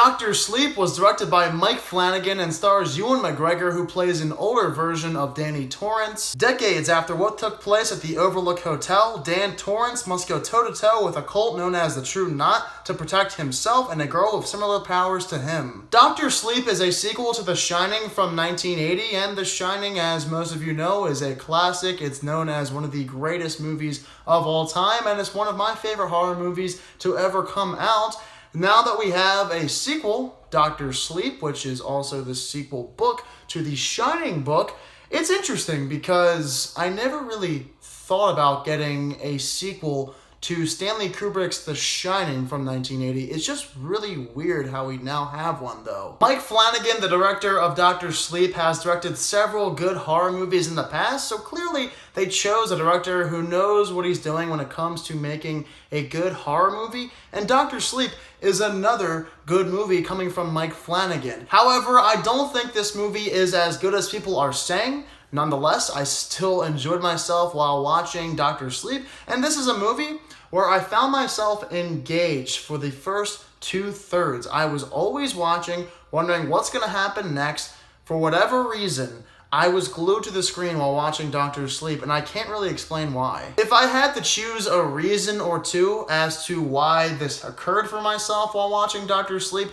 Dr. Sleep was directed by Mike Flanagan and stars Ewan McGregor, who plays an older version of Danny Torrance. Decades after what took place at the Overlook Hotel, Dan Torrance must go toe-to-toe with a cult known as the True Knot to protect himself and a girl with similar powers to him. Dr. Sleep is a sequel to The Shining from 1980, and The Shining, as most of you know, is a classic. It's known as one of the greatest movies of all time, and it's one of my favorite horror movies to ever come out. Now that we have a sequel, Dr. Sleep, which is also the sequel book to the Shining book, it's interesting because I never really thought about getting a sequel to Stanley Kubrick's The Shining from 1980. It's just really weird how we now have one, though. Mike Flanagan, the director of Dr. Sleep, has directed several good horror movies in the past, so clearly they chose a director who knows what he's doing when it comes to making a good horror movie, and Dr. Sleep is another good movie coming from Mike Flanagan. However, I don't think this movie is as good as people are saying. Nonetheless, I still enjoyed myself while watching Dr. Sleep, and this is a movie where I found myself engaged for the first 2/3. I was always watching, wondering what's going to happen next. For whatever reason, I was glued to the screen while watching Dr. Sleep, and I can't really explain why. If I had to choose a reason or two as to why this occurred for myself while watching Dr. Sleep,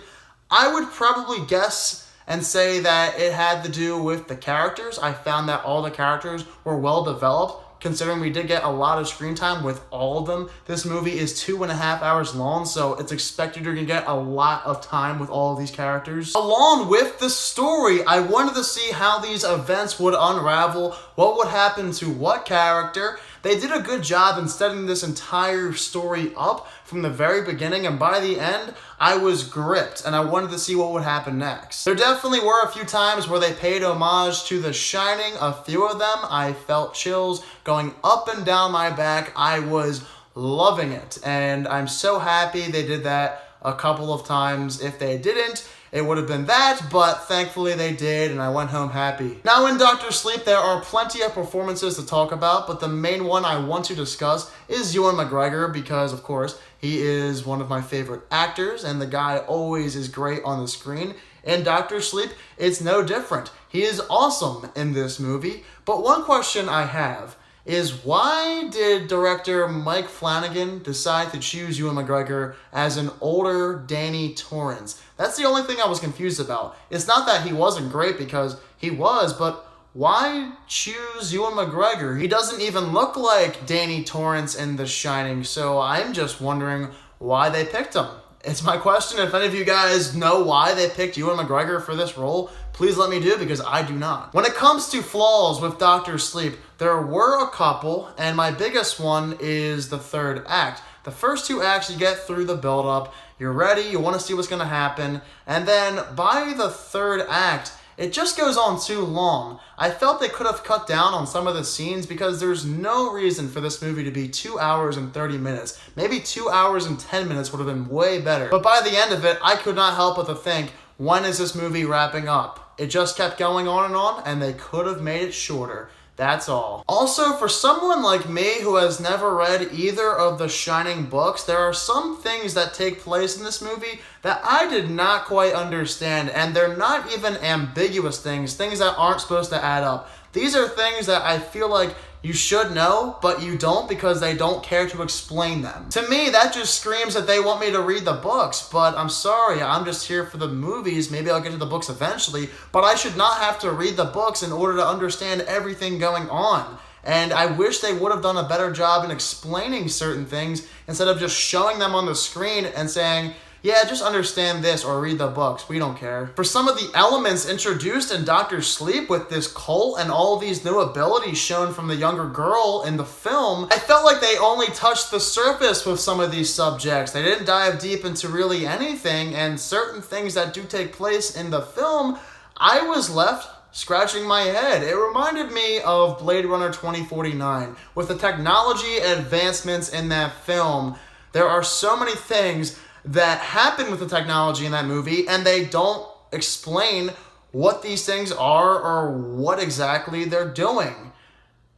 I would probably guess and say that it had to do with the characters. I found that all the characters were well developed, considering we did get a lot of screen time with all of them. This movie is 2.5 hours long, so it's expected you're gonna get a lot of time with all of these characters. Along with the story, I wanted to see how these events would unravel, what would happen to what character. They did a good job in setting this entire story up from the very beginning, and by the end, I was gripped, and I wanted to see what would happen next. There definitely were a few times where they paid homage to The Shining, a few of them. I felt chills going up and down my back. I was loving it, and I'm so happy they did that a couple of times. If they didn't, it would have been that, but thankfully they did, and I went home happy. Now in Dr. Sleep, there are plenty of performances to talk about, but the main one I want to discuss is Ewan McGregor, because of course, he is one of my favorite actors, and the guy always is great on the screen. In Dr. Sleep, it's no different. He is awesome in this movie, but one question I have is, why did director Mike Flanagan decide to choose Ewan McGregor as an older Danny Torrance? That's the only thing I was confused about. It's not that he wasn't great, because he was, but why choose Ewan McGregor? He doesn't even look like Danny Torrance in The Shining, so I'm just wondering why they picked him. It's my question. If any of you guys know why they picked Ewan McGregor for this role, please let me do, because I do not. When it comes to flaws with Dr. Sleep, there were a couple, and my biggest one is the third act. The first two acts, you get through the build-up, you're ready, you want to see what's going to happen, and then by the third act, it just goes on too long. I felt they could have cut down on some of the scenes, because there's no reason for this movie to be 2 hours and 30 minutes. Maybe 2 hours and 10 minutes would have been way better. But by the end of it, I could not help but to think, when is this movie wrapping up? It just kept going on, and they could have made it shorter. That's all. Also, for someone like me who has never read either of the Shining books, there are some things that take place in this movie that I did not quite understand, and they're not even ambiguous things that aren't supposed to add up. These are things that I feel like you should know, but you don't, because they don't care to explain them. To me, that just screams that they want me to read the books, but I'm sorry, I'm just here for the movies. Maybe I'll get to the books eventually, but I should not have to read the books in order to understand everything going on. And I wish they would have done a better job in explaining certain things instead of just showing them on the screen and saying, yeah, just understand this or read the books. We don't care. For some of the elements introduced in Dr. Sleep with this cult and all these new abilities shown from the younger girl in the film, I felt like they only touched the surface with some of these subjects. They didn't dive deep into really anything, and certain things that do take place in the film, I was left scratching my head. It reminded me of Blade Runner 2049. With the technology advancements in that film, there are so many things that happen with the technology in that movie, and they don't explain what these things are or what exactly they're doing.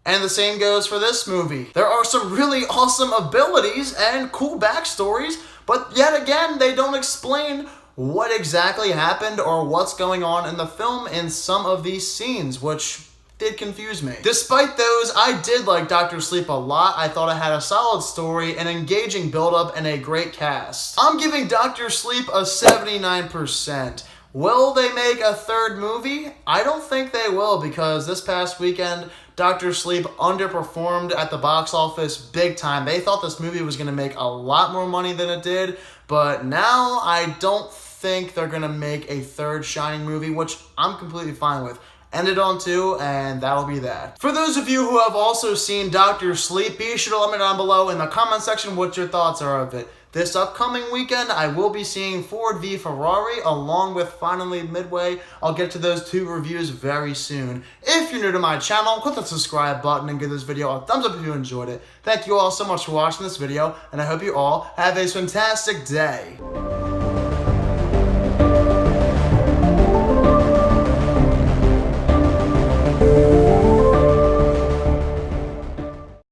And the same goes for this movie. There are some really awesome abilities and cool backstories, but yet again, they don't explain what exactly happened or what's going on in the film in some of these scenes, which did confuse me. Despite those, I did like Dr. Sleep a lot. I thought it had a solid story, an engaging build-up, and a great cast. I'm giving Dr. Sleep a 79%. Will they make a third movie? I don't think they will, because this past weekend, Dr. Sleep underperformed at the box office big time. They thought this movie was going to make a lot more money than it did, but now I don't think they're going to make a third Shining movie, which I'm completely fine with. End it on 2, and that'll be that. For those of you who have also seen Dr. Sleep, be sure to let me know down below in the comment section what your thoughts are of it. This upcoming weekend, I will be seeing Ford v Ferrari along with Finally Midway. I'll get to those 2 reviews very soon. If you're new to my channel, click the subscribe button and give this video a thumbs up if you enjoyed it. Thank you all so much for watching this video, and I hope you all have a fantastic day.